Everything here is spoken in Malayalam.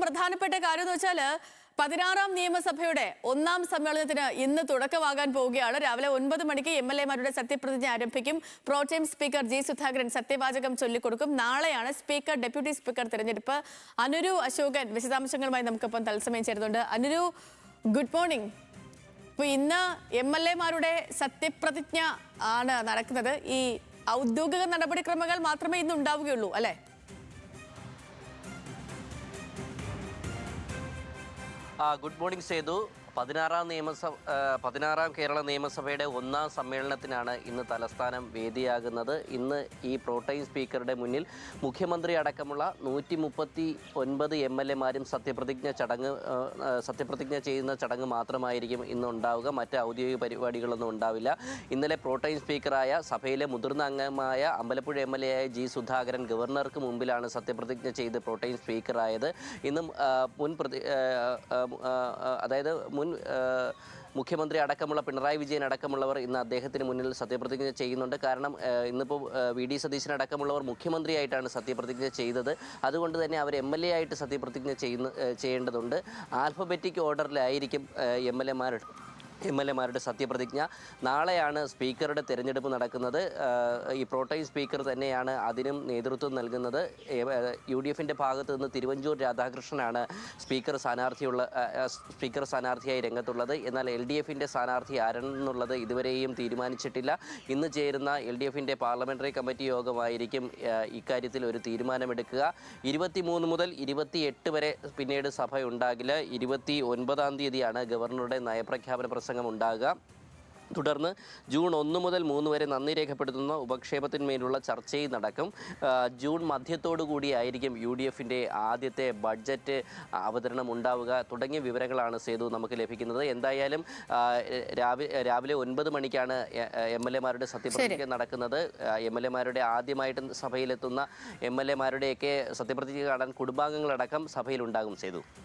പ്രധാനപ്പെട്ട കാര്യം എന്ന് വെച്ചാൽ 16ാം നിയമസഭയുടെ ഒന്നാം സമ്മേളനത്തിന് ഇന്ന് തുടക്കമാകാൻ പോവുകയാണ്. രാവിലെ 9 മണിക്ക് MLA-മാരുടെ സത്യപ്രതിജ്ഞ ആരംഭിക്കും. പ്രോടൈം സ്പീക്കർ ജി സുധാകരൻ സത്യവാചകം ചൊല്ലിക്കൊടുക്കും. നാളെയാണ് സ്പീക്കർ, ഡെപ്യൂട്ടി സ്പീക്കർ തെരഞ്ഞെടുപ്പ്. അനുരു അശോകൻ വിശദാംശങ്ങളുമായി നമുക്കൊപ്പം തത്സമയം ചേരുന്നുണ്ട്. അനുരു, ഗുഡ് മോർണിംഗ്. ഇപ്പോൾ ഇന്ന് MLA-മാരുടെ സത്യപ്രതിജ്ഞ ആണ് നടക്കുന്നത്. ഈ ഔദ്യോഗിക നടപടിക്രമങ്ങൾ മാത്രമേ ഇന്ന് ഉണ്ടാവുകയുള്ളൂ അല്ലേ? Good morning Sethu. 16ാം കേരള നിയമസഭയുടെ ഒന്നാം സമ്മേളനത്തിനാണ് ഇന്ന് തലസ്ഥാനം വേദിയാകുന്നത്. ഇന്ന് ഈ പ്രോടൈം സ്പീക്കറുടെ മുന്നിൽ മുഖ്യമന്ത്രി അടക്കമുള്ള 139 MLA-മാരും സത്യപ്രതിജ്ഞ ചെയ്യുന്ന ചടങ്ങ് മാത്രമായിരിക്കും ഇന്ന് ഉണ്ടാവുക. മറ്റ് ഔദ്യോഗിക പരിപാടികളൊന്നും ഉണ്ടാവില്ല. ഇന്നലെ പ്രോടൈം സ്പീക്കറായ സഭയിലെ മുതിർന്ന അംഗമായ അമ്പലപ്പുഴ MLA ആയ ജി സുധാകരൻ ഗവർണർക്ക് മുമ്പിലാണ് സത്യപ്രതിജ്ഞ ചെയ്ത് പ്രോടൈം സ്പീക്കറായത്. ഇന്നും മുൻ മുഖ്യമന്ത്രി അടക്കമുള്ള പിണറായി വിജയൻ അടക്കമുള്ളവർ ഇന്ന് അദ്ദേഹത്തിന് മുന്നിൽ സത്യപ്രതിജ്ഞ ചെയ്യുന്നുണ്ട്. കാരണം ഇന്നിപ്പോൾ VD സതീശൻ അടക്കമുള്ളവർ മുഖ്യമന്ത്രിയായിട്ടാണ് സത്യപ്രതിജ്ഞ ചെയ്തത്. അതുകൊണ്ട് തന്നെ അവർ MLA ആയിട്ട് സത്യപ്രതിജ്ഞ ചെയ്യേണ്ടതുണ്ട്. ആൽഫബറ്റിക് ഓർഡറിലായിരിക്കും MLA-മാരുടെ സത്യപ്രതിജ്ഞ. നാളെയാണ് സ്പീക്കറുടെ തെരഞ്ഞെടുപ്പ് നടക്കുന്നത്. ഈ പ്രോടൈം സ്പീക്കർ തന്നെയാണ് അതിനും നേതൃത്വം നൽകുന്നത്. UDF-ൻ്റെ ഭാഗത്തു നിന്ന് തിരുവഞ്ചൂർ രാധാകൃഷ്ണനാണ് സ്പീക്കർ സ്ഥാനാർത്ഥിയായി രംഗത്തുള്ളത്. എന്നാൽ LDF-ൻ്റെ സ്ഥാനാർത്ഥി ആരെന്നുള്ളത് ഇതുവരെയും തീരുമാനിച്ചിട്ടില്ല. ഇന്ന് ചേരുന്ന LDF-ൻ്റെ പാർലമെൻ്ററി കമ്മിറ്റി യോഗമായിരിക്കും ഇക്കാര്യത്തിൽ ഒരു തീരുമാനമെടുക്കുക. 23 മുതൽ 28 വരെ പിന്നീട് സഭ ഉണ്ടാകില്ല. 29-ാം തീയതിയാണ് ഗവർണറുടെ നയപ്രഖ്യാപന പ്രസംഗം ഉണ്ടാകുക. തുടർന്ന് ജൂൺ 1 മുതൽ 3 വരെ നന്ദി രേഖപ്പെടുത്തുന്ന ഉപക്ഷേപത്തിന്മേലുള്ള ചർച്ചയും നടക്കും. ജൂൺ മധ്യത്തോടു കൂടിയായിരിക്കും UDF-ൻ്റെ ആദ്യത്തെ ബഡ്ജറ്റ് അവതരണം ഉണ്ടാവുക. തുടങ്ങിയ വിവരങ്ങളാണ് സേതു നമുക്ക് ലഭിക്കുന്നത്. എന്തായാലും രാവിലെ 9 മണിക്കാണ് MLA-മാരുടെ സത്യപ്രതിജ്ഞ നടക്കുന്നത്. MLA-മാരുടെ ആദ്യമായിട്ട് സഭയിലെത്തുന്ന MLA-മാരുടെയൊക്കെ സത്യപ്രതിജ്ഞ കാണാൻ കുടുംബാംഗങ്ങളടക്കം സഭയിലുണ്ടാകും സേതു.